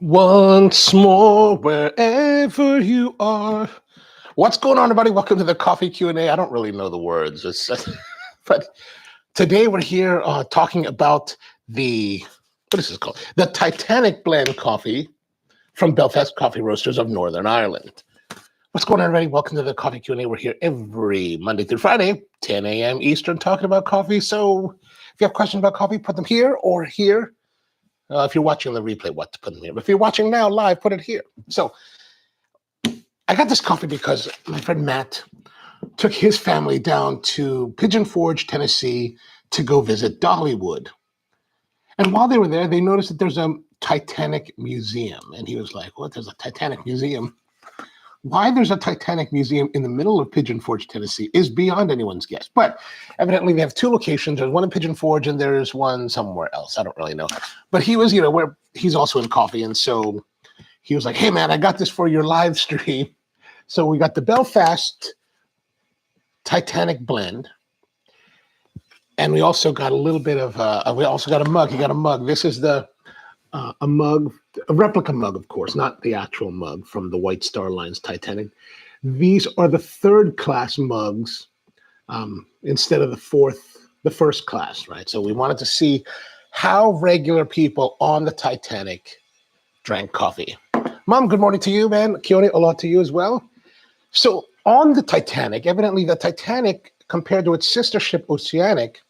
Once more, wherever you are. What's going on, everybody? Welcome to the Coffee Q&A. I don't really know the words, but today we're here talking about what is this called? The Titanic blend coffee from Belfast Coffee Roasters of Northern Ireland. What's going on, everybody? Welcome to the Coffee Q&A. We're here every Monday through Friday, 10 a.m. Eastern, talking about coffee. So if you have questions about coffee, put them here or here. If you're watching the replay, what to put them here. But if you're watching now live, put it here. So I got this coffee because my friend Matt took his family down to Pigeon Forge, Tennessee to go visit Dollywood. And while they were there, they noticed that there's a Titanic Museum. And he was like, what? There's a Titanic Museum? Why there's a Titanic Museum in the middle of Pigeon Forge, Tennessee is beyond anyone's guess. But evidently they have two locations. There's one in Pigeon Forge and there's one somewhere else. I don't really know. But he was, where he's also in coffee. And so he was like, hey, man, I got this for your live stream. So we got the Belfast Titanic blend. And we also got a little bit of, we also got a mug. He got a mug. This is a mug, a replica mug, of course, not the actual mug from the White Star Line's Titanic. These are the third class mugs instead of the first class, right? So we wanted to see how regular people on the Titanic drank coffee. Mom, good morning to you, man. Keone, a lot to you as well. So on the Titanic, evidently the Titanic, compared to its sister ship Oceanic,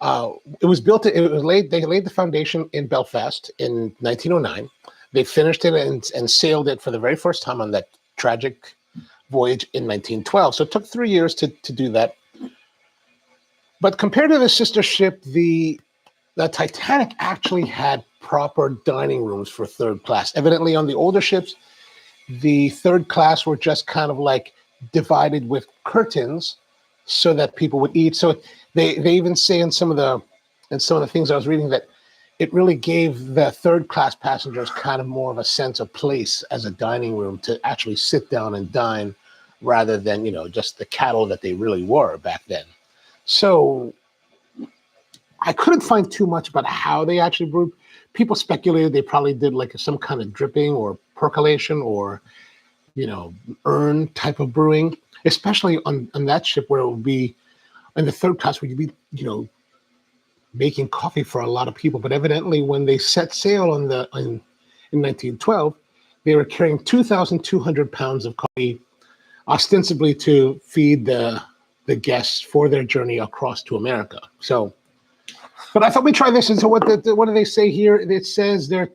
they laid the foundation in Belfast in 1909. They finished it and sailed it for the very first time on that tragic voyage in 1912. So it took 3 years to do that. But compared to the sister ship, the Titanic actually had proper dining rooms for third class. Evidently on the older ships, the third class were just kind of like divided with curtains so that people would eat. So they even say in some of the things I was reading that it really gave the third class passengers kind of more of a sense of place as a dining room to actually sit down and dine rather than, just the cattle that they really were back then. So I couldn't find too much about how they actually brewed. People speculated they probably did like some kind of dripping or percolation or, urn type of brewing, especially on that ship where it would be in the third class where you'd be, making coffee for a lot of people. But evidently when they set sail in 1912, they were carrying 2,200 pounds of coffee, ostensibly to feed the guests for their journey across to America. So, but I thought we'd try this. And so what do they say here? It says the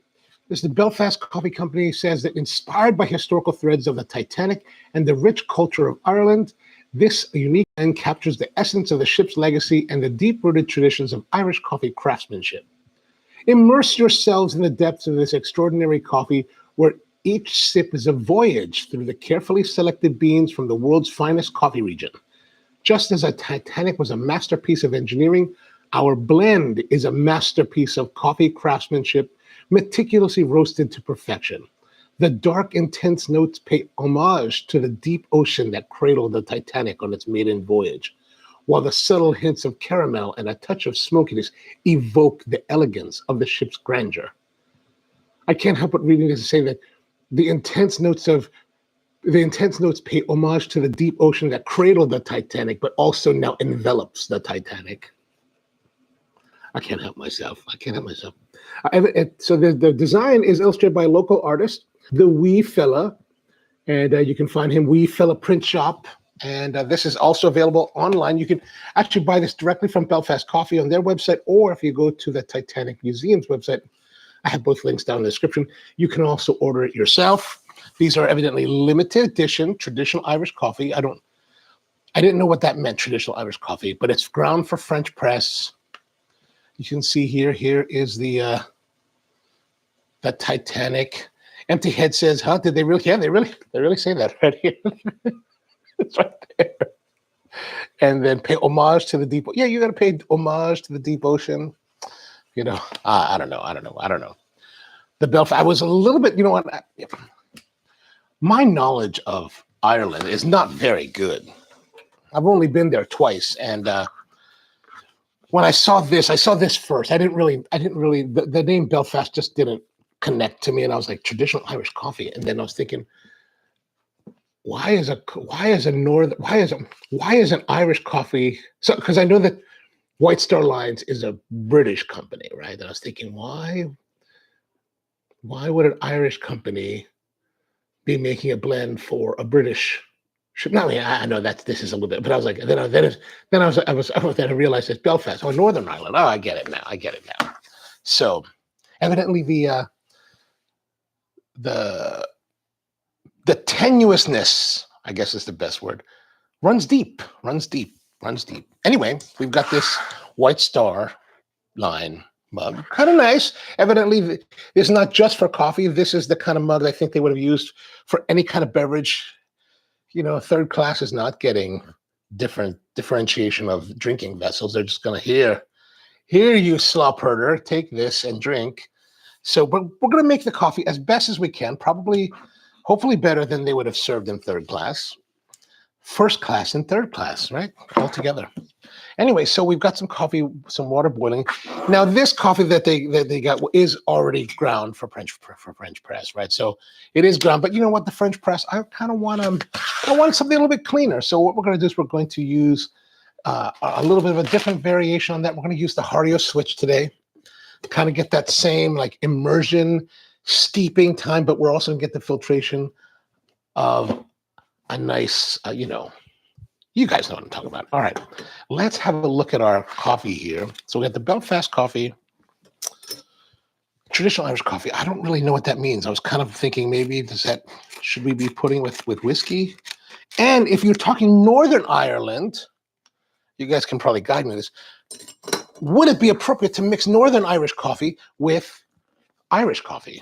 Belfast Coffee Company says that inspired by historical threads of the Titanic and the rich culture of Ireland, this unique blend captures the essence of the ship's legacy and the deep-rooted traditions of Irish coffee craftsmanship. Immerse yourselves in the depths of this extraordinary coffee, where each sip is a voyage through the carefully selected beans from the world's finest coffee region. Just as a Titanic was a masterpiece of engineering, our blend is a masterpiece of coffee craftsmanship, meticulously roasted to perfection. The dark, intense notes pay homage to the deep ocean that cradled the Titanic on its maiden voyage, while the subtle hints of caramel and a touch of smokiness evoke the elegance of the ship's grandeur. I can't help but reading this and say that the intense notes pay homage to the deep ocean that cradled the Titanic, but also now envelops the Titanic. I can't help myself. So the design is illustrated by a local artist, the Wee Fella, and you can find him Wee Fella Print Shop. And this is also available online. You can actually buy this directly from Belfast Coffee on their website, or if you go to the Titanic Museum's website, I have both links down in the description. You can also order it yourself. These are evidently limited edition traditional Irish coffee. I didn't know what that meant, traditional Irish coffee, but it's ground for French press. You can see here is the Titanic. Empty Head says, huh? Did they really? Yeah, they really say that right here. It's right there. And then pay homage to the deep. Yeah, you got to pay homage to the deep ocean. I don't know. The Belfast. I was a little bit. You know what? My knowledge of Ireland is not very good. I've only been there twice, and when I saw this first. I didn't really. The name Belfast just didn't connect to me, and I was like, traditional Irish coffee. And then I was thinking, why is an Irish coffee? So because I know that White Star Lines is a British company, right? And I was thinking, why would an Irish company be making a blend for a British ship? No, I mean, I know that this is a little bit, but I was like, then I realized it's Belfast, oh, Northern Ireland. Oh, I get it now. So evidently the tenuousness, I guess is the best word, runs deep. Anyway, we've got this White Star Line mug, kind of nice. Evidently, this is not just for coffee. This is the kind of mug I think they would have used for any kind of beverage. You know, third class is not getting differentiation of drinking vessels. They're just going to here you slop herder, take this and drink. So we're going to make the coffee as best as we can, probably, hopefully better than they would have served in third class. First class and third class, right? All together. Anyway, so we've got some coffee, some water boiling. Now, this coffee that they got is already ground for French press, right? So it is ground, but you know what? The French press, I want something a little bit cleaner. So what we're going to do is we're going to use a little bit of a different variation on that. We're going to use the Hario switch today to kind of get that same like immersion, steeping time, but we're also going to get the filtration of a nice, you guys know what I'm talking about. All right, let's have a look at our coffee here. So we got the Belfast coffee, traditional Irish coffee. I don't really know what that means. I was kind of thinking maybe should we be putting with whiskey? And if you're talking Northern Ireland, you guys can probably guide me this. Would it be appropriate to mix Northern Irish coffee with Irish coffee?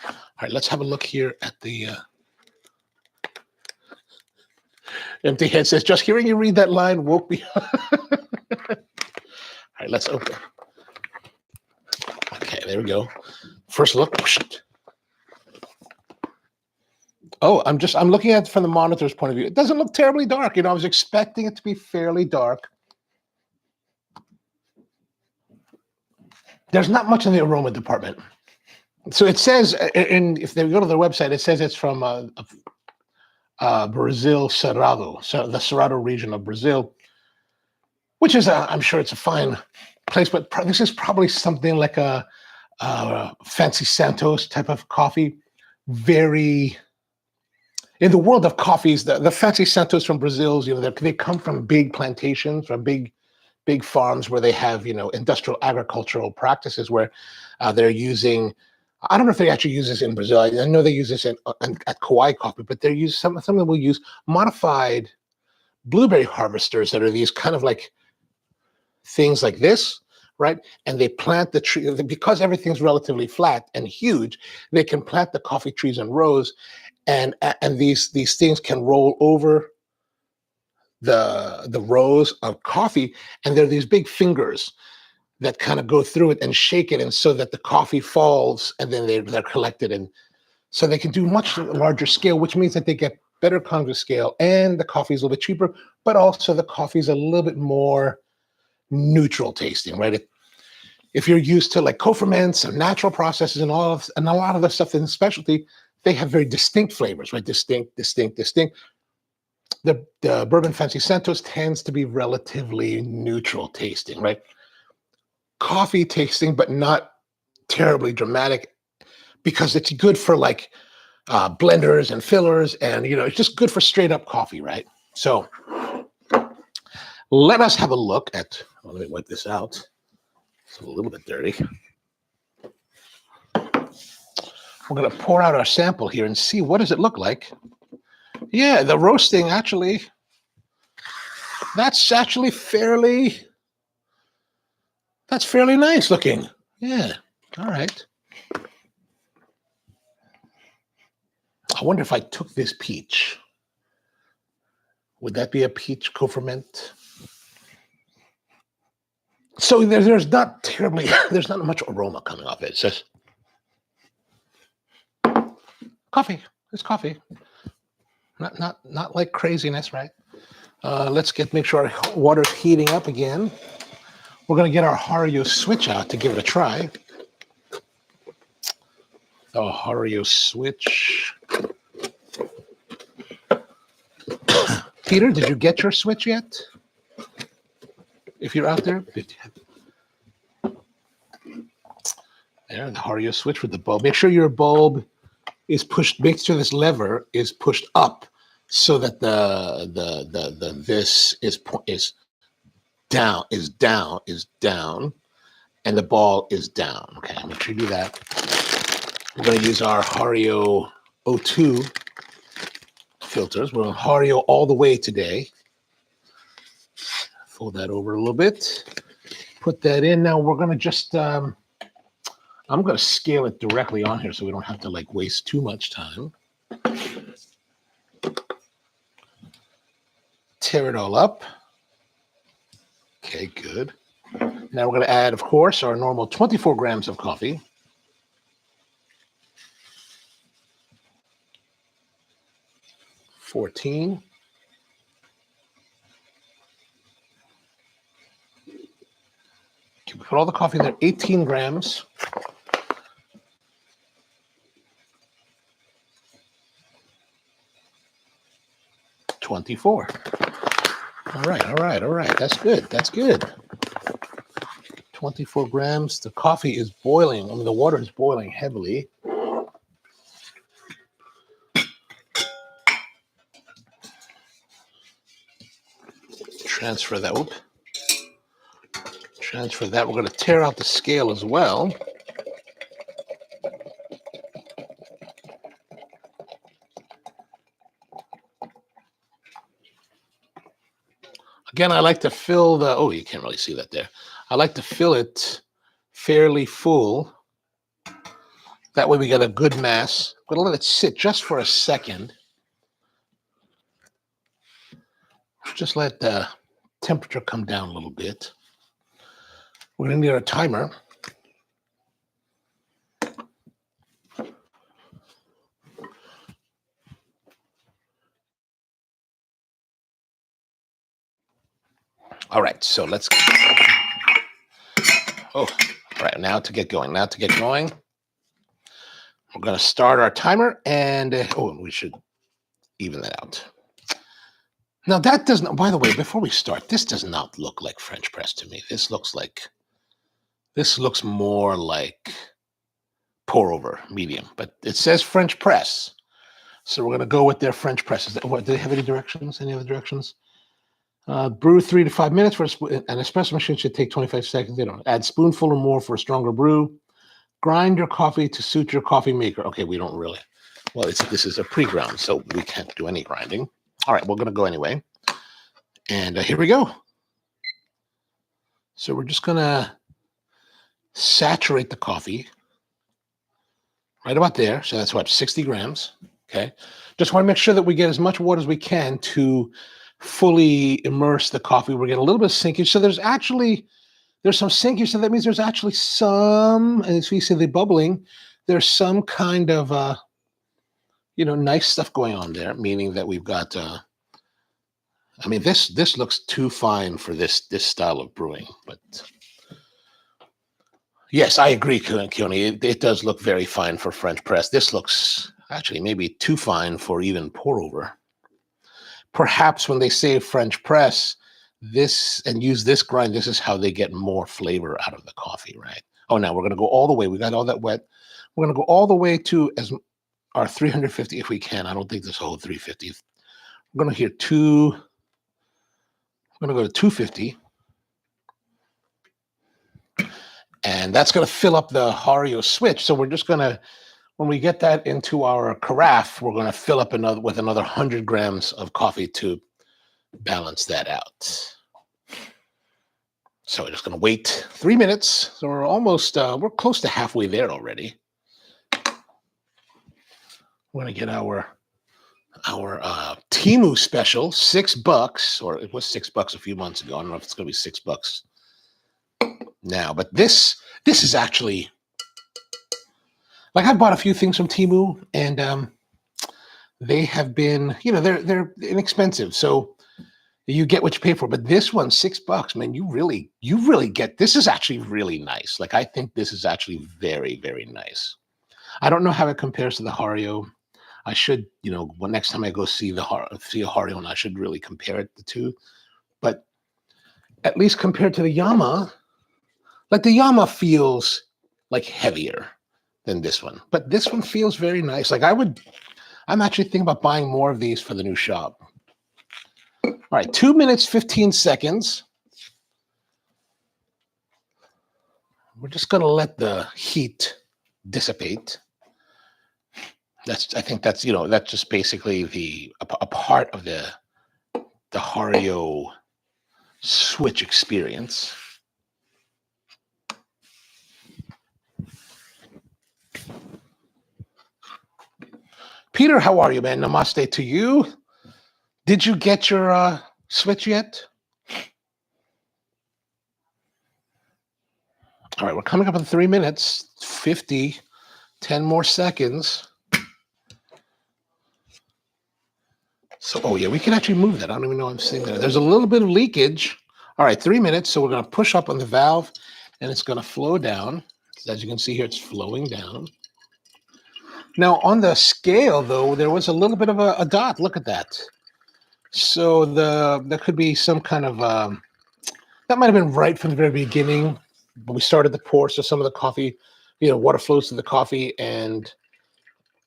All right, let's have a look here at the Empty Head says, just hearing you read that line woke me. All right, let's open. Okay, there we go. First look. Oh, I'm looking at it from the monitor's point of view. It doesn't look terribly dark. I was expecting it to be fairly dark. There's not much in the aroma department. So it says, if they go to their website, it says it's from Brazil, Cerrado, so the Cerrado region of Brazil, which is, I'm sure it's a fine place, but this is probably something like a fancy Santos type of coffee. Very, in the world of coffees, the fancy Santos from Brazil, they come from big plantations, from big farms where they have, industrial agricultural practices where they're using, I don't know if they actually use this in Brazil. I know they use this at Kauai coffee, but they use some of them will use modified blueberry harvesters that are these kind of like things like this, right? And they plant the tree because everything's relatively flat and huge. They can plant the coffee trees in rows, and these things can roll over the rows of coffee, and there are these big fingers that kind of go through it and shake it, and so that the coffee falls, and then they're collected, and so they can do much larger scale, which means that they get better economies of scale, and the coffee is a little bit cheaper, but also the coffee is a little bit more neutral tasting, right? If you're used to like co-ferments and natural processes and a lot of the stuff in specialty, they have very distinct flavors, right? Distinct. The Bourbon Fancy Santos tends to be relatively neutral tasting, right? Coffee tasting, but not terribly dramatic, because it's good for like blenders and fillers, and it's just good for straight up coffee, right? So let us have a look at. Let me wipe this out. It's a little bit dirty. We're going to pour out our sample here and see what does it look like. Yeah, the roasting that's actually fairly nice looking. Yeah, all right. I wonder if I took this peach, would that be a peach co-ferment? So there's not much aroma coming off it. It's just coffee. It's coffee. Not like craziness, right? Let's make sure our water's heating up again. We're going to get our Hario switch out to give it a try. the Hario switch. Peter, did you get your switch yet? If you're out there, there, the Hario switch with the bulb. Make sure your bulb is pushed. Make sure this lever is pushed up so that this is down, and the ball is down. Okay, make sure you do that. We're going to use our Hario O2 filters. We're on Hario all the way today. Fold that over a little bit. Put that in. Now we're going to just, I'm going to scale it directly on here so we don't have to like waste too much time. Tear it all up. Okay, good. Now we're going to add, of course, our normal 24 grams of coffee. $14. Okay, we put all the coffee in there, 18 grams. $24. All right. That's good. 24 grams. The coffee is boiling. I mean, the water is boiling heavily. Transfer that. Whoop. Transfer that. We're going to tear out the scale as well. Again, I like to fill the, oh, you can't really see that there. I like to fill it fairly full. That way we get a good mass. I'm going to let it sit just for a second. Just let the temperature come down a little bit. We're going to need our timer. All right, so let's. Oh, all right, now to get going. We're going to start our timer, and we should even that out. Now that doesn't. By the way, before we start, this does not look like French press to me. This looks more like pour over, medium. But it says French press, so we're going to go with their French presses. What, do they have any directions? Any other directions? Brew 3 to 5 minutes for an espresso machine should take 25 seconds. They don't add spoonful or more for a stronger brew. Grind your coffee to suit your coffee maker. Okay, we don't really. Well, this is a pre-ground, so we can't do any grinding. All right, we're going to go anyway. And here we go. So we're just going to saturate the coffee right about there. So that's what, 60 grams. Okay. Just want to make sure that we get as much water as we can to fully immerse the coffee. We're getting a little bit of sinkage. So there's some sinkage. So that means there's actually some, as we see the bubbling, there's some kind of, nice stuff going on there, meaning that we've got, I mean, this looks too fine for this style of brewing, but yes, I agree, Keone. It does look very fine for French press. This looks actually maybe too fine for even pour over. Perhaps when they say French press, this and use this grind, this is how they get more flavor out of the coffee, right? Oh, now we're going to go all the way. We got all that wet. We're going to go all the way to as our 350 if we can. I don't think this whole 350. We're going to hear I'm going to go to 250. And that's going to fill up the Hario switch. So we're just going to, when we get that into our carafe, we're going to fill up with another 100 grams of coffee to balance that out. So we're just going to wait 3 minutes. So we're almost, we're close to halfway there already. We're going to get our Temu special, $6, or it was $6 a few months ago. I don't know if it's going to be $6 now, but this is actually, like, I bought a few things from Temu, and they have been, they're inexpensive, so you get what you pay for. But this one, $6, man, you really get. This is actually really nice. Like, I think this is actually very, very nice. I don't know how it compares to the Hario. I should, when next time I go see see a Hario, I should really compare it the two. But at least compared to the Yama, like the Yama feels like heavier than this one. But this one feels very nice. Like I'm actually thinking about buying more of these for the new shop. All right, 2 minutes, 15 seconds. We're just going to let the heat dissipate. I think that's just basically a part of the Hario switch experience. Peter, how are you, man? Namaste to you. Did you get your switch yet? All right, we're coming up in 3 minutes, 50, 10 more seconds. So, oh yeah, we can actually move that. I don't even know I'm seeing that. There's a little bit of leakage. All right, 3 minutes. So we're going to push up on the valve and it's going to flow down. As you can see here, it's flowing down. Now on the scale though, there was a little bit of a dot. Look at that. So there could be some kind of, that might've been right from the very beginning, when we started the pour. So some of the coffee, water flows to the coffee and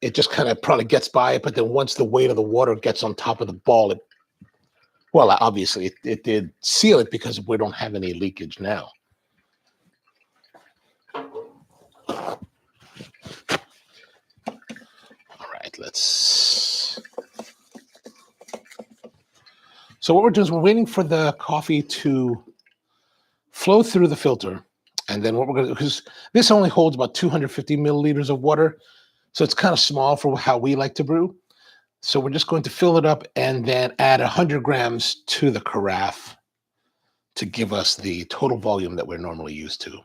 it just kind of probably gets by it, but then once the weight of the water gets on top of the ball, obviously it did seal it because we don't have any leakage now. All right, so what we're doing is we're waiting for the coffee to flow through the filter. And then what we're going to do, because this only holds about 250 milliliters of water, so it's kind of small for how we like to brew. So we're just going to fill it up and then add 100 grams to the carafe to give us the total volume that we're normally used to.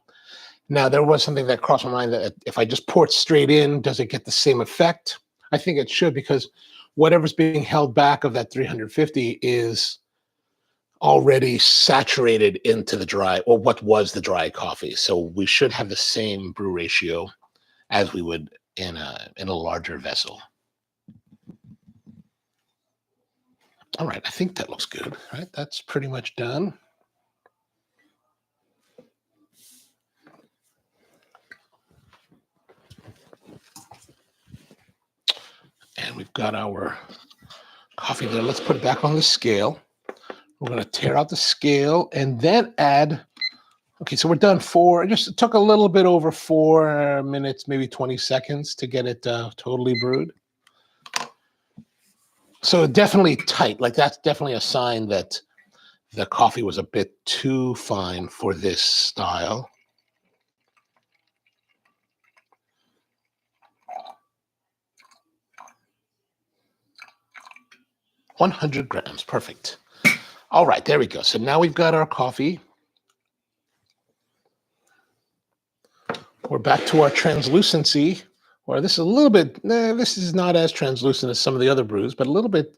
Now, there was something that crossed my mind that if I just pour it straight in, does it get the same effect? I think it should, because whatever's being held back of that 350 is already saturated into the dry, or what was the dry coffee. So we should have the same brew ratio as we would in a larger vessel. All right, I think that looks good, right? That's pretty much done. And we've got our coffee there. Let's put it back on the scale. We're going to tear out the scale and then add, okay, so we're done it just took a little bit over 4 minutes, maybe 20 seconds to get it totally brewed. So definitely tight, like that's definitely a sign that the coffee was a bit too fine for this style. "100 grams, perfect." All right, there we go. So now we've got our coffee. We're back to our translucency. Or this is a little bit, this is not as translucent as some of the other brews, but a little bit,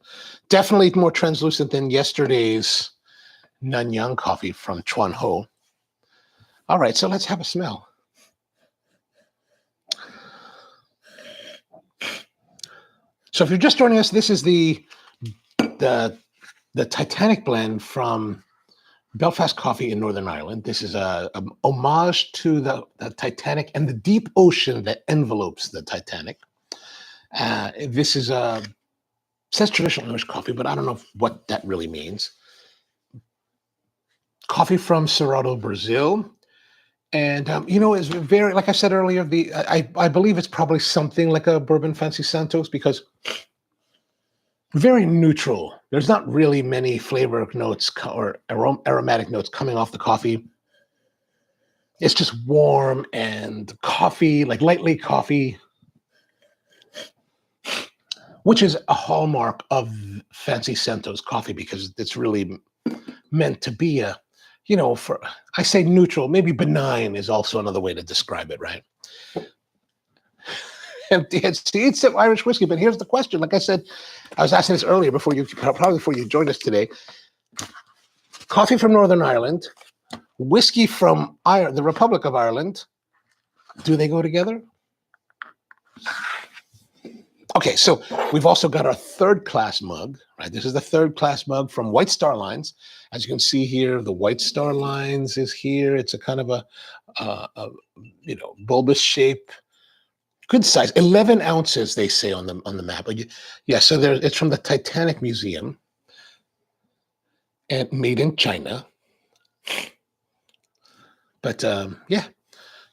definitely more translucent than yesterday's Nanyang coffee from Chuan Ho. All right, so let's have a smell. So if you're just joining us, this is the Titanic blend from Belfast Coffee in Northern Ireland. This is a homage to the Titanic and the deep ocean that envelopes the Titanic. This is says traditional English coffee, but I don't know what that really means. Coffee from Cerrado, Brazil. And, it's very, like I said earlier, I believe it's probably something like a Bourbon Fancy Santos, because very neutral. There's not really many flavor notes or aromatic notes coming off the coffee. It's just warm and coffee, like lightly coffee, which is a hallmark of Fancy Santos coffee, because it's really meant to be I say neutral, maybe benign is also another way to describe it, right? It's Irish whiskey, but here's the question. Like I said, I was asking this earlier probably before you joined us today. Coffee from Northern Ireland, whiskey from the Republic of Ireland. Do they go together? Okay, so we've also got our third class mug, right? This is the third class mug from White Star Lines. As you can see here, the White Star Lines is here. It's a kind of a bulbous shape, good size, 11 ounces they say on the map. Yeah, so it's from the Titanic Museum and made in China. But yeah,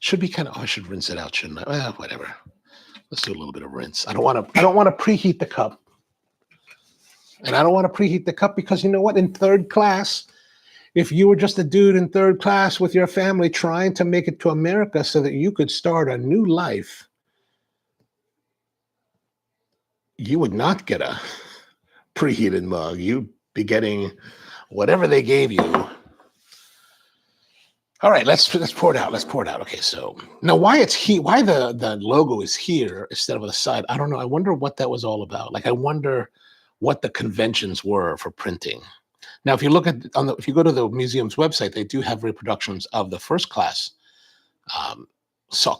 should be kind of. Oh, I should rinse it out, shouldn't I? Well, whatever. Let's do a little bit of rinse. I don't want to preheat the cup. And I don't want to preheat the cup because you know what? In third class, if you were just a dude in third class with your family trying to make it to America so that you could start a new life, you would not get a preheated mug. You'd be getting whatever they gave you. All right, let's pour it out. Let's pour it out. Okay, so now why it's here? Why the logo is here instead of on the side? I don't know. I wonder what that was all about. Like, I wonder what the conventions were for printing. Now, if you look at if you go to the museum's website, they do have reproductions of the first class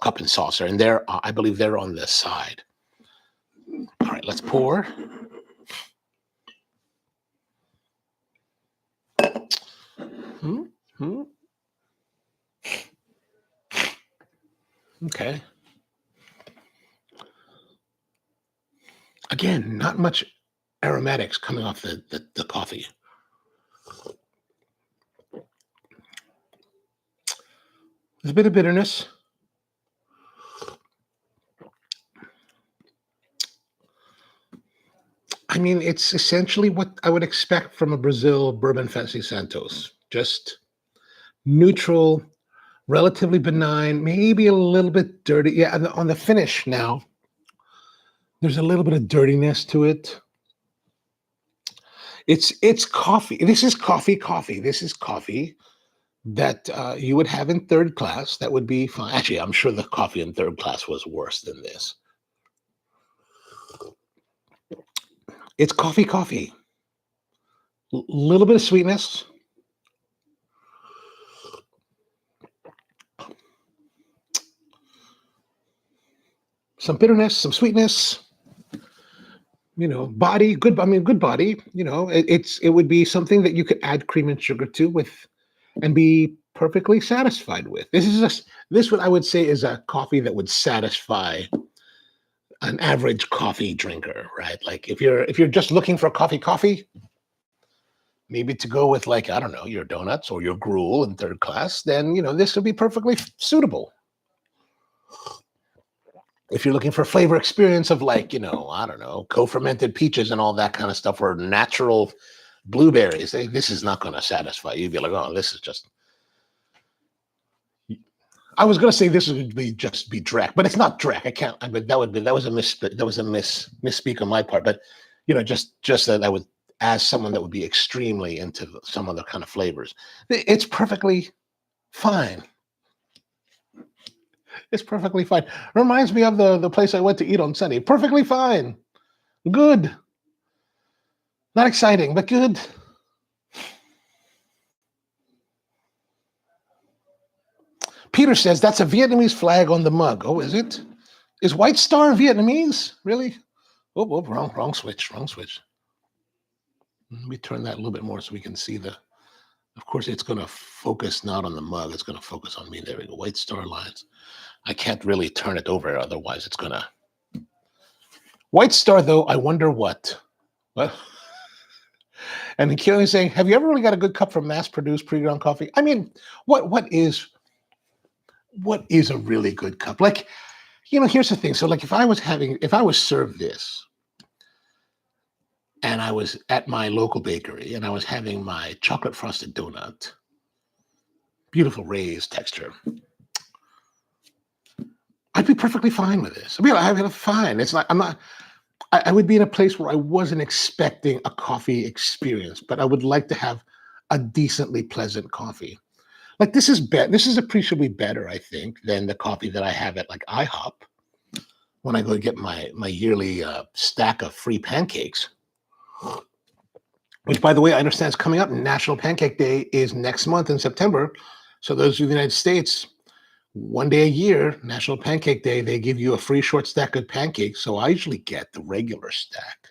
cup and saucer, and I believe they're on this side. All right, let's pour. Okay. Again, not much aromatics coming off the coffee. There's a bit of bitterness. I mean, it's essentially what I would expect from a Brazil Bourbon Fancy Santos. Just neutral, relatively benign, maybe a little bit dirty. Yeah, on the finish now, there's a little bit of dirtiness to it. It's coffee. This is coffee. This is coffee that you would have in third class. That would be fine. Actually, I'm sure the coffee in third class was worse than this. It's coffee. Little bit of sweetness. Some bitterness, some sweetness. Body, good body. It would be something that you could add cream and sugar to and be perfectly satisfied with. This what I would say is a coffee that would satisfy an average coffee drinker, right? Like if you're just looking for coffee, maybe to go with, like, I don't know, your donuts or your gruel in third class, then this would be perfectly suitable. If you're looking for flavor experience of, like, I don't know, co-fermented peaches and all that kind of stuff, or natural blueberries, this is not going to satisfy you. You'd be like, oh, this is just. I was going to say this would be Drek, but it's not Drek. I can't. But that was a misspeak on my part. But just that I would, as someone that would be extremely into some other kind of flavors, it's perfectly fine. It's perfectly fine. Reminds me of the place I went to eat on Sunday. Perfectly fine. Good. Not exciting, but good. Peter says that's a Vietnamese flag on the mug. Oh, is it? Is White Star Vietnamese? Really? Oh, wrong switch. Let me turn that a little bit more so we can see of course, it's going to focus not on the mug. It's going to focus on me. There we go. White Star Lines. I can't really turn it over. Otherwise, it's going to. White Star, though, I wonder what. Well, and Keelan's saying, have you ever really got a good cup from mass-produced pre-ground coffee? I mean, what is a really good cup? Like, here's the thing. So, like, if I was served this, and I was at my local bakery, and I was having my chocolate frosted donut, beautiful raised texture, I'd be perfectly fine with this. I'd be fine. It's not. I would be in a place where I wasn't expecting a coffee experience, but I would like to have a decently pleasant coffee. Like, this is appreciably better, I think, than the coffee that I have at, like, IHOP when I go to get my yearly stack of free pancakes. Which, by the way, I understand is coming up. National Pancake Day is next month in September. So those of you in the United States, one day a year, National Pancake Day, they give you a free short stack of pancakes. So I usually get the regular stack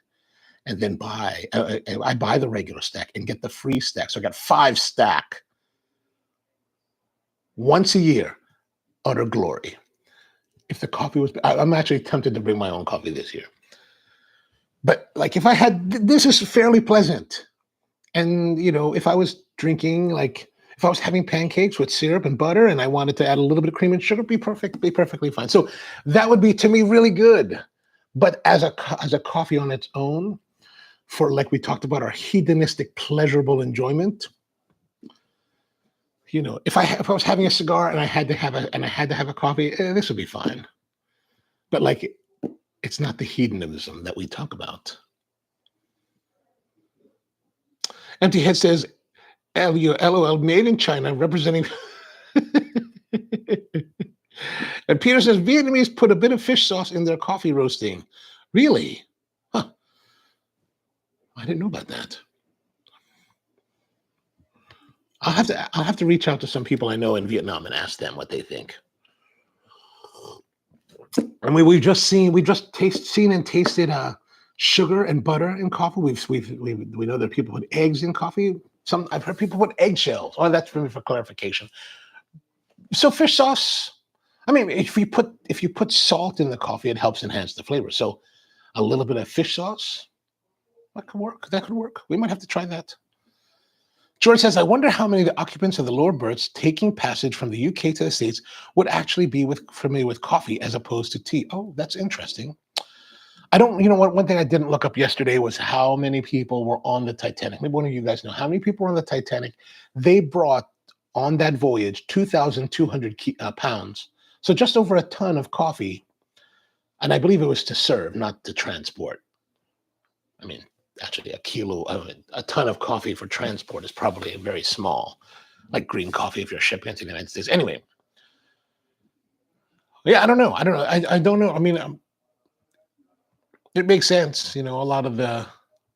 and then I buy the regular stack and get the free stack. So I got 5 stack once a year, utter glory. If the coffee was, I'm actually tempted to bring my own coffee this year. But like if I had, this is fairly pleasant. And, you know, if I was drinking, like if I was having pancakes with syrup and butter and I wanted to add a little bit of cream and sugar, be perfectly fine. So that would be, to me, really good. But as a coffee on its own, for like we talked about, our hedonistic, pleasurable enjoyment, you know, if I was having a cigar and I had to have a coffee, this would be fine. But like, it's not the hedonism that we talk about. Empty Head says, LOL, made in China, representing. And Peter says, Vietnamese put a bit of fish sauce in their coffee roasting. Really? Huh. I didn't know about that. I'll have to reach out to some people I know in Vietnam and ask them what they think. I mean, we just seen and tasted sugar and butter in coffee. We know that people put eggs in coffee. I've heard people put eggshells. Oh, that's for me for clarification. So fish sauce. I mean, if you put salt in the coffee, it helps enhance the flavor. So a little bit of fish sauce, that could work. We might have to try that. George says, I wonder how many of the occupants of the lower berths taking passage from the UK to the States would actually be familiar with coffee as opposed to tea. Oh, that's interesting. I don't, you know what, one thing I didn't look up yesterday was how many people were on the Titanic. Maybe one of you guys know how many people were on the Titanic. They brought on that voyage 2,200 pounds. So just over a ton of coffee. And I believe it was to serve, not to transport. I mean, actually a ton of coffee for transport is probably very small, like green coffee if you're shipping it to the United States. Anyway, yeah, I don't know. I don't know. I mean, it makes sense. You know, a lot of the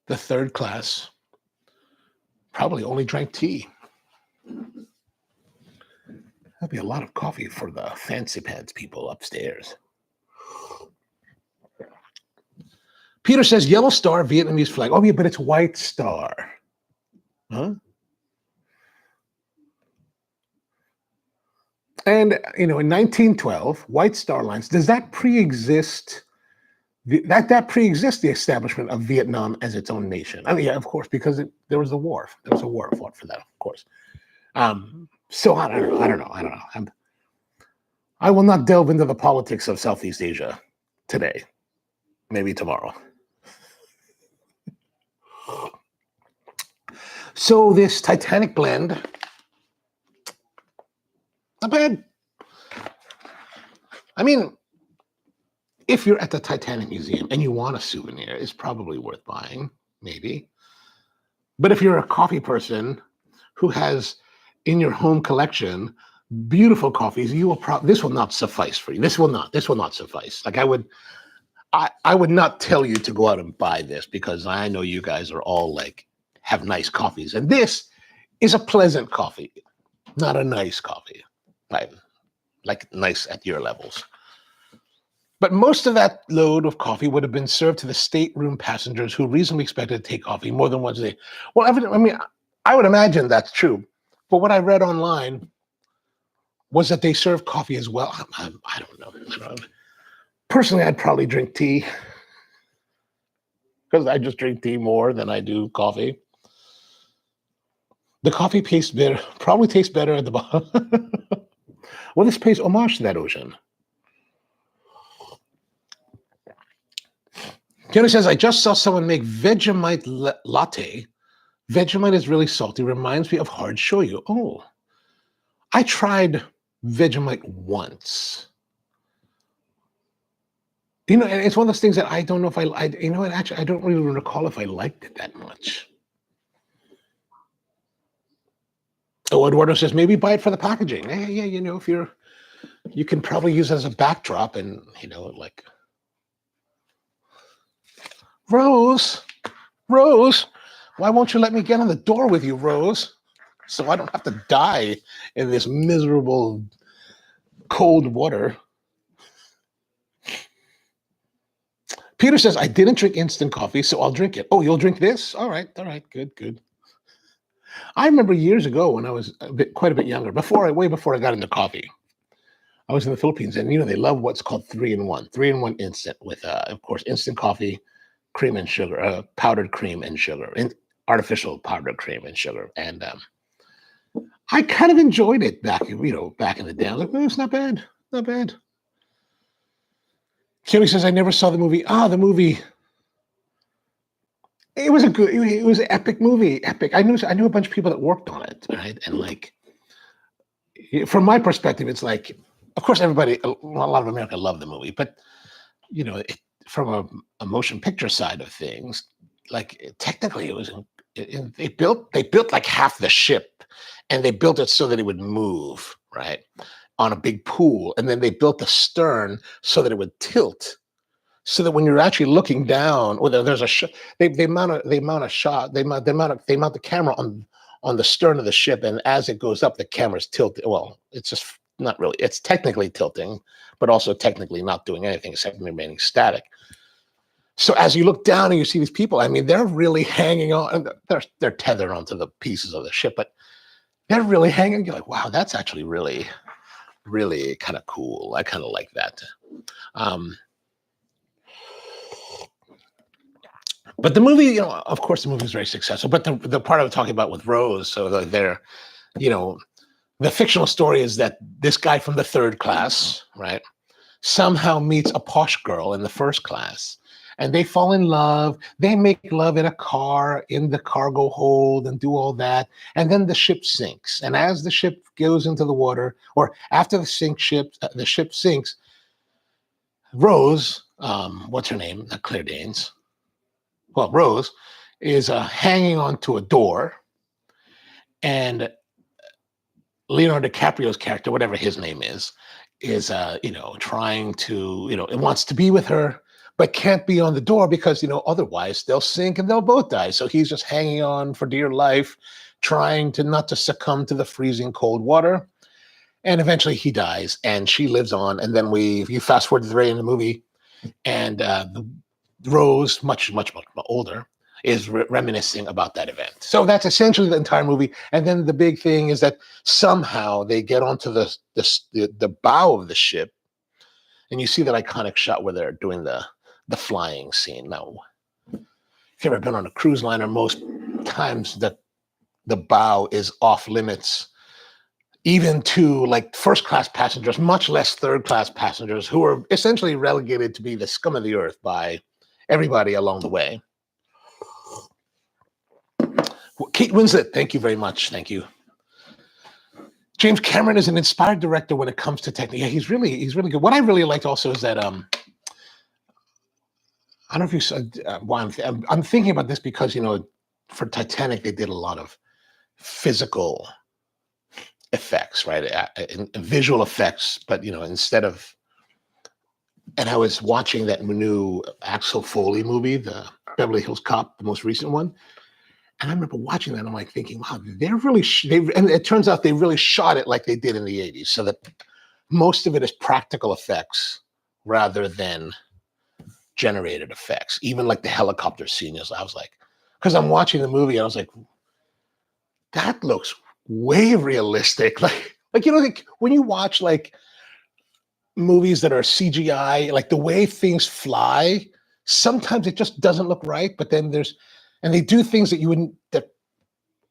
third class probably only drank tea. That'd be a lot of coffee for the fancy pants people upstairs. Peter says, yellow star, Vietnamese flag. Oh, yeah, but it's white star. Huh? And, you know, in 1912, White Star Lines, does that pre-exist? That pre-exists the establishment of Vietnam as its own nation. I mean, yeah, of course, because there was a war. There was a war fought for that, of course. So I don't know. I will not delve into the politics of Southeast Asia today. Maybe tomorrow. So this Titanic blend, not bad. I mean, if you're at the Titanic Museum and you want a souvenir, it's probably worth buying, maybe. But if you're a coffee person who has in your home collection beautiful coffees, you will this will not suffice for you. This will not suffice. Like I would not tell you to go out and buy this because I know you guys are all like have nice coffees, and this is a pleasant coffee, not a nice coffee, right? Like nice at your levels. But most of that load of coffee would have been served to the stateroom passengers who reasonably expected to take coffee more than once a day. Well, I mean, I would imagine that's true. But what I read online was that they serve coffee as well. I don't know. Personally, I'd probably drink tea because I just drink tea more than I do coffee. The coffee probably tastes better at the bottom. Well, this pays homage to that ocean. Kenny says, I just saw someone make Vegemite latte. Vegemite is really salty. Reminds me of hard shoyu. Oh, I tried Vegemite once. You know, and it's one of those things that I don't know if actually, I don't really recall if I liked it that much. Oh, Eduardo says, maybe buy it for the packaging. Yeah, you know, you can probably use it as a backdrop and, you know, like, Rose, why won't you let me get on the door with you, Rose? So I don't have to die in this miserable cold water. Peter says, I didn't drink instant coffee, so I'll drink it. Oh, you'll drink this? All right, good. I remember years ago when I was quite a bit younger, way before I got into coffee. I was in the Philippines, and they love what's called 3-in-1 instant with, of course, instant coffee, cream and sugar, powdered cream and sugar, and artificial powdered cream and sugar. And I kind of enjoyed it back in the day. I was like, it's not bad. Kimmy says, I never saw the movie. The movie. It was an epic movie. Epic. I knew a bunch of people that worked on it, right? And like, from my perspective, it's like, of course, a lot of America loved the movie, but from a motion picture side of things, like technically, it was. They built like half the ship, and they built it so that it would move, right, on a big pool, and then they built the stern so that it would tilt, so that when you're actually looking down, or there's they mount the camera on the stern of the ship, and as it goes up, the camera's tilted. Well, it's just not really. It's technically tilting, but also technically not doing anything except remaining static. So as you look down and you see these people, I mean, they're really hanging on. They're tethered onto the pieces of the ship, but they're really hanging. You're like, wow, that's actually really, really kind of cool. I kind of like that. But the movie, of course, the movie is very successful. But the part I was talking about with Rose, so the fictional story is that this guy from the third class, right, somehow meets a posh girl in the first class. And they fall in love. They make love in a car, in the cargo hold, and do all that. And then the ship sinks. And as the ship goes into the water, or after the ship sinks, Rose, what's her name? Not Claire Danes. Well, Rose is hanging onto a door, and Leonardo DiCaprio's character, whatever his name is trying to, it wants to be with her, but can't be on the door because, otherwise they'll sink and they'll both die. So he's just hanging on for dear life, trying to not to succumb to the freezing cold water. And eventually he dies and she lives on. And then you fast forward to the very end of the movie, and Rose, much older, is reminiscing about that event. So that's essentially the entire movie. And then the big thing is that somehow they get onto the bow of the ship, and you see that iconic shot where they're doing the flying scene. Now, if you've ever been on a cruise liner, most times the bow is off limits, even to like first class passengers, much less third class passengers, who are essentially relegated to be the scum of the earth by everybody along the way. Kate Winslet, thank you very much. Thank you. James Cameron is an inspired director when it comes to technique. Yeah, he's really good. What I really liked also is that I don't know if you said why I'm thinking about this because for Titanic they did a lot of physical effects, right? And visual effects, but instead of. And I was watching that new Axel Foley movie, the Beverly Hills Cop, the most recent one. And I remember watching that, and I'm like thinking, wow, they're really, and it turns out they really shot it like they did in the 80s, so that most of it is practical effects rather than generated effects. Even like the helicopter scene I was like, because I'm watching the movie, and I was like, that looks way realistic. Like when you watch like movies that are CGI, like the way things fly, sometimes it just doesn't look right, but then and they do things that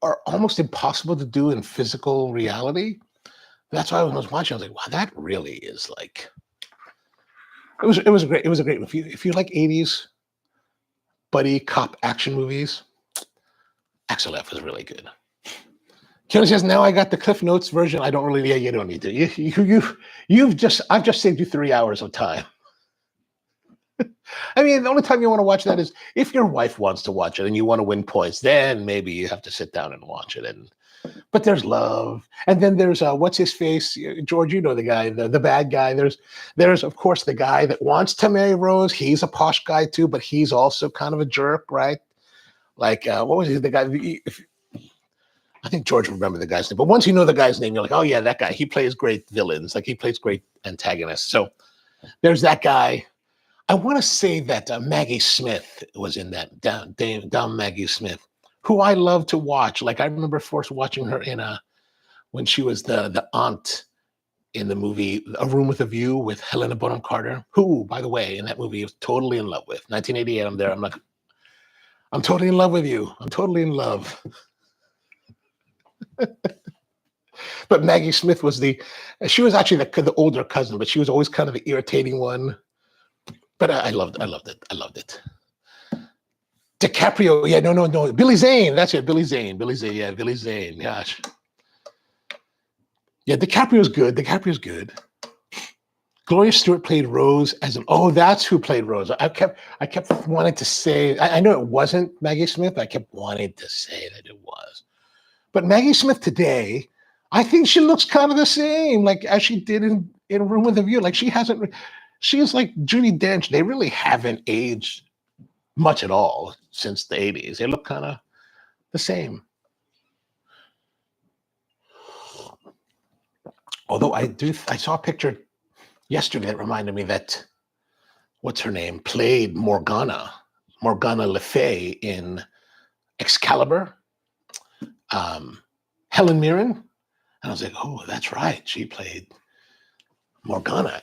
are almost impossible to do in physical reality. That's why when I was watching, I was like, wow, that really is like, it was a great if you like 80s buddy cop action movies, Axel F was really good. Kelly says, now I got the Cliff Notes version. I don't really, you don't need to. I've just saved you 3 hours of time. I mean, the only time you want to watch that is if your wife wants to watch it and you want to win points, then maybe you have to sit down and watch it. But there's love. And then there's, what's his face? George, the guy, the bad guy. There's, of course, the guy that wants to marry Rose. He's a posh guy too, but he's also kind of a jerk, right? Like, what was he? The guy, I think George will remember the guy's name. But once you know the guy's name, you're like, oh yeah, that guy. He plays great villains. Like he plays great antagonists. So there's that guy. I want to say that Maggie Smith was in that. Down Maggie Smith, who I love to watch. Like I remember first watching her in when she was the aunt in the movie A Room with a View with Helena Bonham Carter, who, by the way, in that movie I was totally in love with. 1988, I'm there. I'm like, I'm totally in love with you. I'm totally in love. But Maggie Smith was she was actually the older cousin, but she was always kind of the irritating one. But I loved it. DiCaprio, yeah, no. Billy Zane, that's it. Billy Zane, yeah, Billy Zane. Gosh. Yeah, DiCaprio's good. Gloria Stewart played Rose that's who played Rose. I kept wanting to say, I know it wasn't Maggie Smith, but I kept wanting to say that it was. But Maggie Smith today, I think she looks kind of the same, like as she did in A Room with a View. Like she's like Judi Dench. They really haven't aged much at all since the 80s. They look kind of the same. Although I saw a picture yesterday that reminded me that, what's her name, played Morgana Le Fay in Excalibur, Helen Mirren. And I was like, oh, that's right. She played Morgana.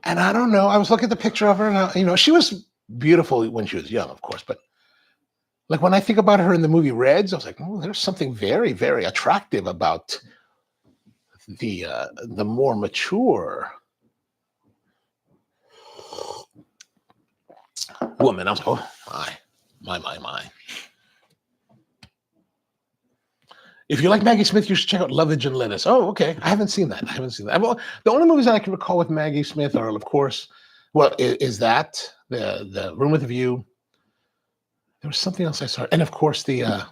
And I don't know. I was looking at the picture of her, and she was beautiful when she was young, of course. But like when I think about her in the movie Reds, I was like, oh, there's something very, very attractive about the more mature woman. I was like, oh my. If you like Maggie Smith, you should check out Lovage and Lettuce. Oh, okay. I haven't seen that. Well, the only movies that I can recall with Maggie Smith are, of course, is that the Room with a View. There was something else I saw, and of course the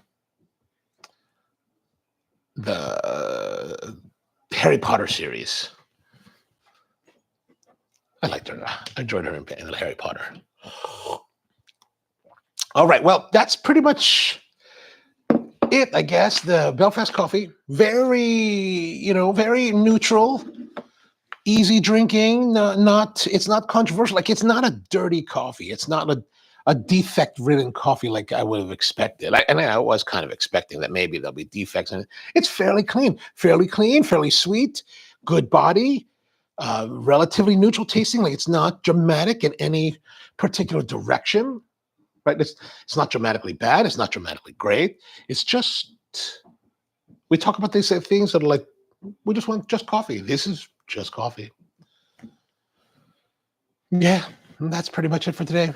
Harry Potter series. I liked her. I enjoyed her in the Harry Potter. All right. Well, that's pretty much it, I guess. The Belfast coffee, very neutral, easy drinking. It's not controversial. Like it's not a dirty coffee. It's not a defect-ridden coffee like I would have expected. I was kind of expecting that maybe there'll be defects in it. It's fairly clean, fairly sweet, good body, relatively neutral tasting. Like it's not dramatic in any particular direction. Right? It's not dramatically bad. It's not dramatically great. It's just, we talk about these things that are like, we just want just coffee. This is just coffee. Yeah, that's pretty much it for today.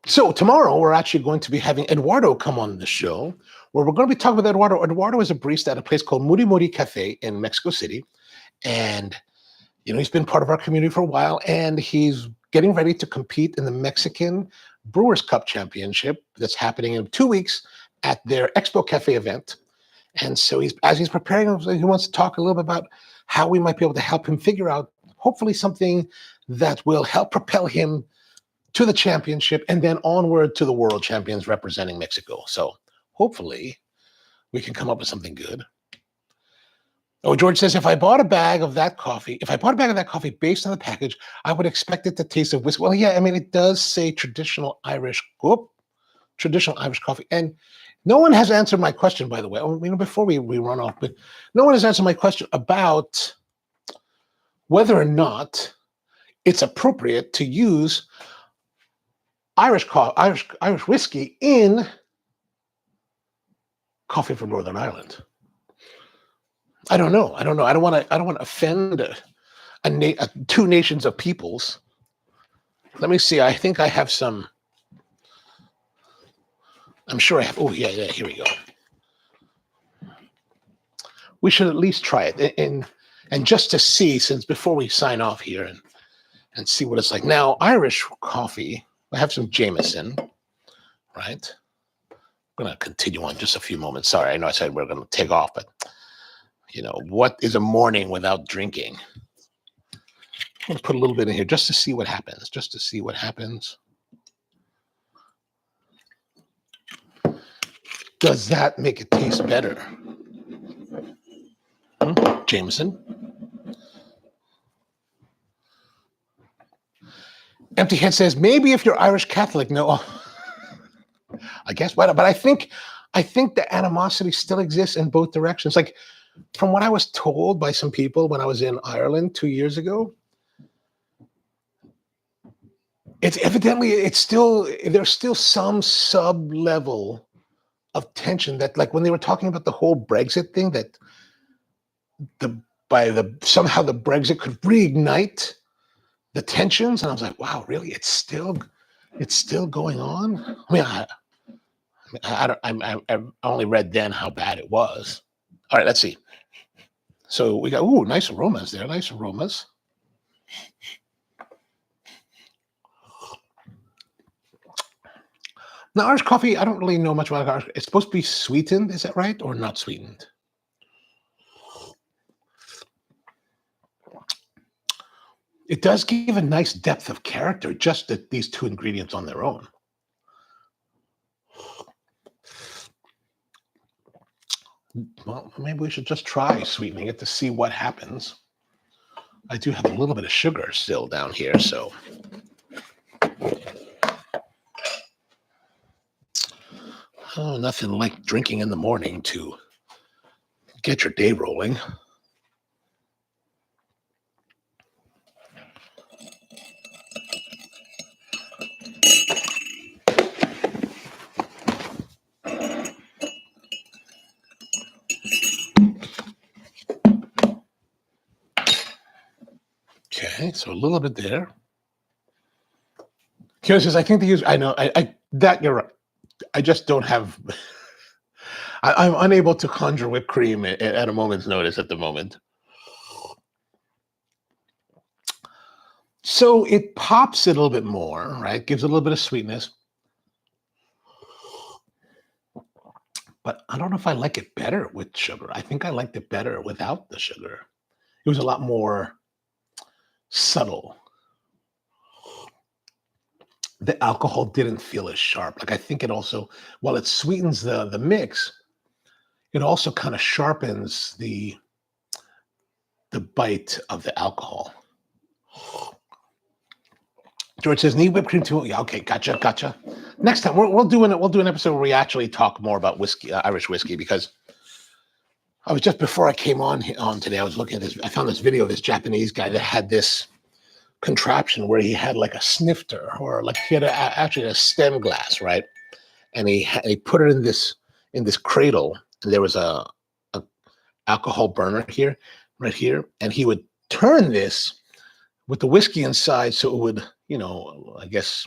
So tomorrow we're actually going to be having Eduardo come on the show, where we're going to be talking with Eduardo. Eduardo is a barista at a place called Muri Muri Cafe in Mexico City. And, he's been part of our community for a while, and he's getting ready to compete in the Mexican Brewers Cup Championship that's happening in 2 weeks at their Expo Cafe event. And so as he's preparing, he wants to talk a little bit about how we might be able to help him figure out, hopefully, something that will help propel him to the championship and then onward to the world champions representing Mexico. So hopefully we can come up with something good. Oh, George says, if I bought a bag of that coffee based on the package, I would expect it to taste of whiskey. Well, yeah, I mean, it does say traditional Irish coffee. And no one has answered my question, by the way. Before we run off, but no one has answered my question about whether or not it's appropriate to use Irish whiskey in coffee from Northern Ireland. I don't know. I don't want to offend two nations of peoples. Let me see. I think I have some. I'm sure I have. Oh yeah. Here we go. We should at least try it, and just to see, since before we sign off here and see what it's like. Now, Irish coffee. I have some Jameson, right? I'm going to continue on just a few moments. Sorry, I know I said we're going to take off, but what is a morning without drinking? I'm going to put a little bit in here just to see what happens. does that make it taste better? Jameson. Empty Head says, maybe if you're Irish Catholic, no. I guess, but I think the animosity still exists in both directions. Like from what I was told by some people when I was in Ireland 2 years ago, it's evidently there's still some sub level of tension that, like when they were talking about the whole Brexit thing, that somehow the Brexit could reignite the tensions, and I was like, wow, really? It's still going on. I mean, I only read then how bad it was. All right, let's see. So we got nice aromas there, nice aromas. Now, Irish coffee, I don't really know much about Irish. It's supposed to be sweetened, is that right, or not sweetened? It does give a nice depth of character, just that these two ingredients on their own. Well, maybe we should just try sweetening it to see what happens. I do have a little bit of sugar still down here, so. Oh, nothing like drinking in the morning to get your day rolling. Okay, so a little bit there. Kira says, I think they use, I know, that you're right. I just don't have, I'm unable to conjure whipped cream at a moment's notice at the moment. So it pops it a little bit more, right? Gives it a little bit of sweetness. But I don't know if I like it better with sugar. I think I liked it better without the sugar. It was a lot more subtle. The alcohol didn't feel as sharp. Like I think it also, while it sweetens the mix, it also kind of sharpens the bite of the alcohol. George says, need whipped cream too? Yeah, okay, gotcha. Next time we'll do an episode where we actually talk more about whiskey, Irish whiskey, because I was just before I came on today, I was looking at this. I found this video of this Japanese guy that had this contraption where he had like a snifter, or like he had actually a stem glass, right? And he put it in this cradle, and there was a alcohol burner here, right here, and he would turn this with the whiskey inside, so it would, I guess,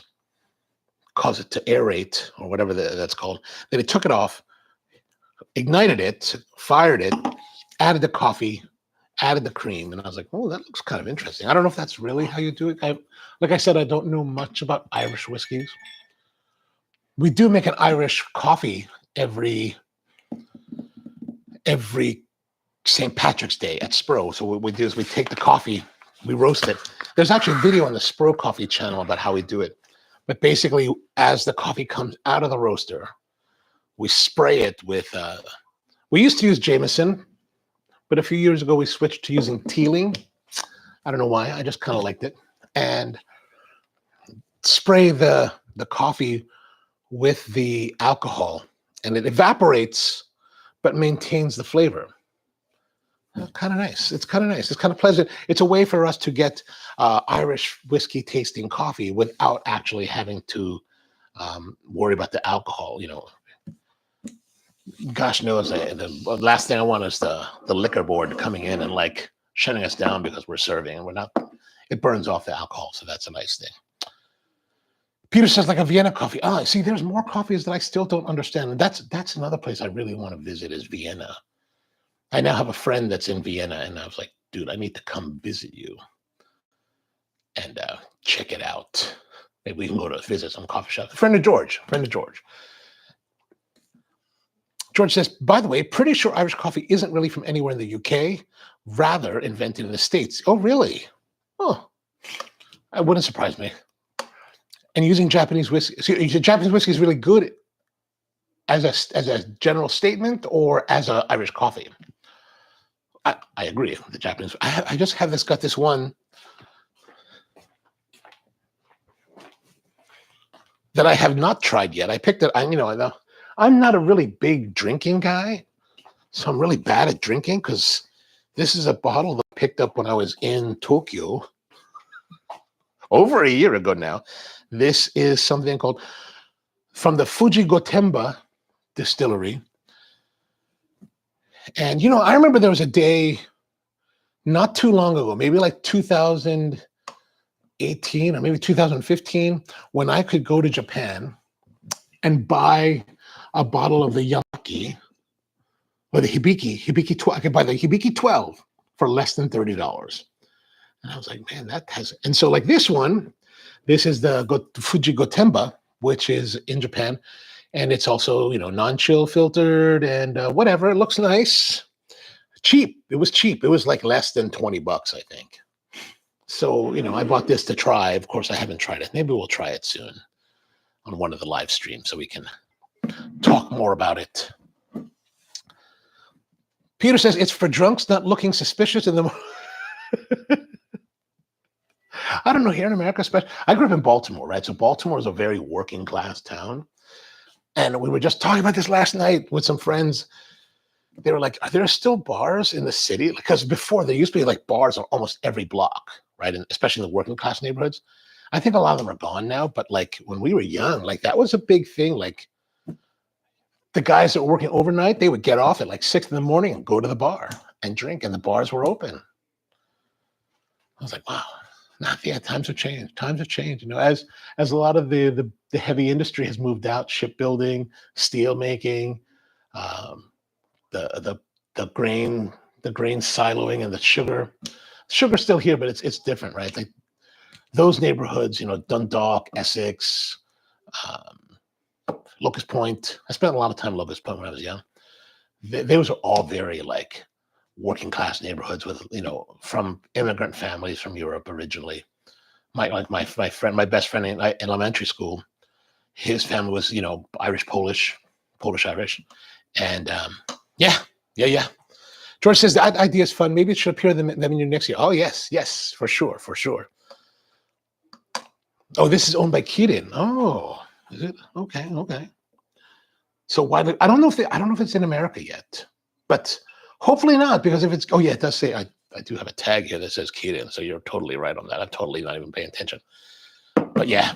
cause it to aerate or whatever that's called. Then he took it off, ignited it, fired it, added the coffee, added the cream, and I was like, oh, that looks kind of interesting. I don't know if that's really how you do it. Like I said, I don't know much about Irish whiskeys. We do make an Irish coffee every St. Patrick's Day at Spro. So what we do is we take the coffee, we roast it. There's actually a video on the Spro Coffee channel about how we do it. But basically, as the coffee comes out of the roaster, we spray it with, we used to use Jameson, but a few years ago we switched to using Teeling. I don't know why, I just kind of liked it. And spray the coffee with the alcohol, and it evaporates, but maintains the flavor. Kind of nice. It's kind of nice. It's kind of pleasant. It's a way for us to get Irish whiskey tasting coffee without actually having to worry about the alcohol. Gosh knows, the last thing I want is the liquor board coming in and like shutting us down because we're serving and we're not. It burns off the alcohol, so that's a nice thing. Peter says, like a Vienna coffee. See, there's more coffees that I still don't understand, and that's another place I really want to visit is Vienna. I now have a friend that's in Vienna, and I was like, dude, I need to come visit you and check it out. Maybe we can go to visit some coffee shops. Friend of George. George says, by the way, pretty sure Irish coffee isn't really from anywhere in the UK, rather invented in the States. Oh, really? Oh, that wouldn't surprise me. And using Japanese whiskey. See, Japanese whiskey is really good as a general statement or as a Irish coffee. I agree. The Japanese. I just have got this one that I have not tried yet. I picked it. I'm not a really big drinking guy, so I'm really bad at drinking because this is a bottle that I picked up when I was in Tokyo over a year ago now. This is something called from the Fuji Gotemba distillery. And, I remember there was a day not too long ago, maybe like 2018 or maybe 2015, when I could go to Japan and buy a bottle of the Yamaki or the Hibiki 12. I could buy the Hibiki 12 for less than $30. And I was like, man, that has, and so like this is the Fuji Gotemba, which is in Japan. And it's also, non-chill filtered and whatever. It looks nice. Cheap. It was cheap. It was like less than $20, I think. So, I bought this to try. Of course, I haven't tried it. Maybe we'll try it soon on one of the live streams so we can talk more about it. Peter says it's for drunks not looking suspicious in the I don't know, here in America, especially. I grew up in Baltimore, right? So Baltimore is a very working class town. And we were just talking about this last night with some friends. They were like, are there still bars in the city? Because before there used to be like bars on almost every block, right? And especially in the working class neighborhoods. I think a lot of them are gone now, but like when we were young, like that was a big thing. Like the guys that were working overnight, they would get off at like 6 a.m. and go to the bar and drink, and the bars were open. I was like, wow. Yeah, times have changed. Times have changed. As a lot of the heavy industry has moved out, shipbuilding, steel making, the grain siloing, and the sugar. Sugar's still here, but it's different, right? Like those neighborhoods, Dundalk, Essex, Locust Point. I spent a lot of time in Locust Point when I was young. Those are all very like working class neighborhoods with, from immigrant families from Europe originally. My best friend in elementary school, his family was, Irish, Polish, Irish. And yeah. George says that idea is fun. Maybe it should appear in the menu next year. Oh, yes, for sure. Oh, this is owned by Kirin. Oh, is it? Okay. So I don't know if it's in America yet, but hopefully not, because if it's, it does say, I do have a tag here that says Kirin, so you're totally right on that. I'm totally not even paying attention. But yeah.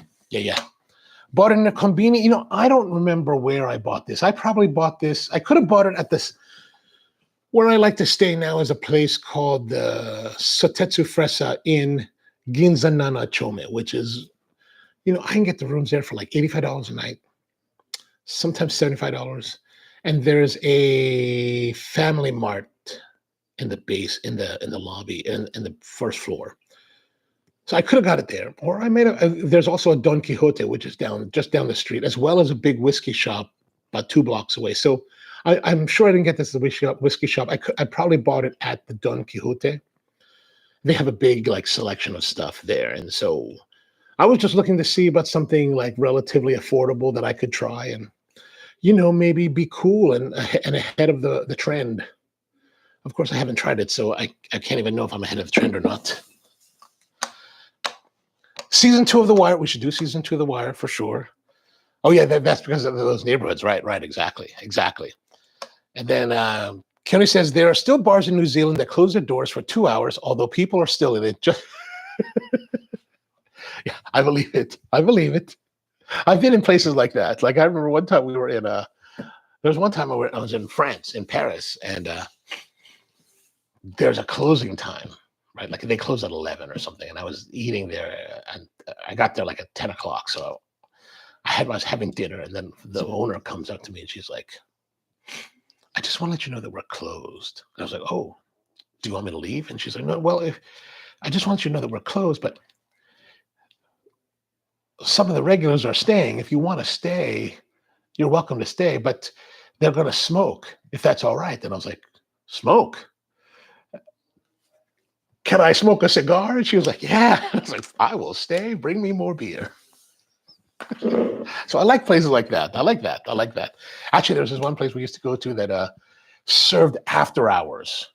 Bought it in a Konbini. I don't remember where I bought this. I probably bought this. I could have bought it at this, where I like to stay now is a place called Sotetsu Fresa in Ginza Nana Chome, which is, I can get the rooms there for like $85 a night, sometimes $75. And there's a Family Mart in the base, in the lobby, in the first floor. So I could have got it there, or I there's also a Don Quixote, which is just down the street, as well as a big whiskey shop about 2 blocks away. So I'm sure I didn't get this at the whiskey shop. I probably bought it at the Don Quixote. They have a big like selection of stuff there, and so I was just looking to see about something like relatively affordable that I could try and maybe be cool and ahead of the trend. Of course, I haven't tried it, so I can't even know if I'm ahead of the trend or not. Season 2 of The Wire. We should do season 2 of The Wire for sure. Oh yeah, that's because of those neighborhoods, right? Exactly. And then Kenny says there are still bars in New Zealand that close their doors for 2 hours, although people are still in it. Just yeah, I believe it. I've been in places like that. Like I remember one time we were in there was one time I was in France, in Paris, and there's a closing time, right? Like they close at 11 or something, and I was eating there, and I got there like at 10 o'clock. So I was having dinner, and then the owner comes up to me and she's like, I just want to let you know that we're closed. And I was like, oh, do you want me to leave? And she's like, no, well, I just want you to know that we're closed, but some of the regulars are staying. If you want to stay, you're welcome to stay, but they're going to smoke, if that's all right. And I was like, smoke? Can I smoke a cigar? And she was like, yeah. I was like, I will stay. Bring me more beer. So I like places like that. I like that. I like that. Actually, there was this one place we used to go to that served after hours.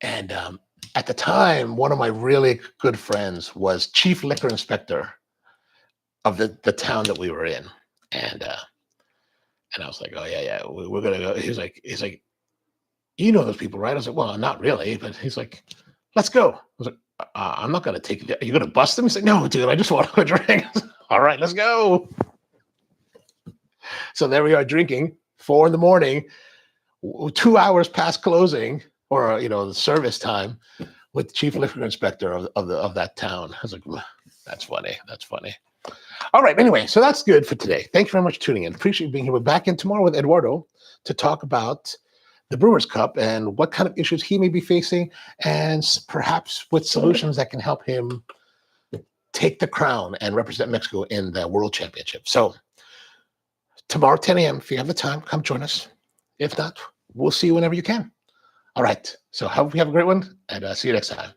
And at the time, one of my really good friends was chief liquor inspector of the town that we were in. And I was like, oh yeah, we're gonna go. He's like, you know those people, right? I was like, well, not really, but he's like, let's go. I was like, I'm not gonna take you. Are you gonna bust them? He's like, no, dude, I just want a drink. All right, let's go. So there we are drinking, 4 a.m, 2 hours past closing, or the service time, with the chief liquor inspector of that town. I was like, that's funny. That's funny. All right. Anyway, so that's good for today. Thank you very much for tuning in. Appreciate you being here. We're back in tomorrow with Eduardo to talk about the Brewers Cup and what kind of issues he may be facing, and perhaps with solutions that can help him take the crown and represent Mexico in the World Championship. So tomorrow, 10 a.m., if you have the time, come join us. If not, we'll see you whenever you can. All right. So hope you have a great one, and see you next time.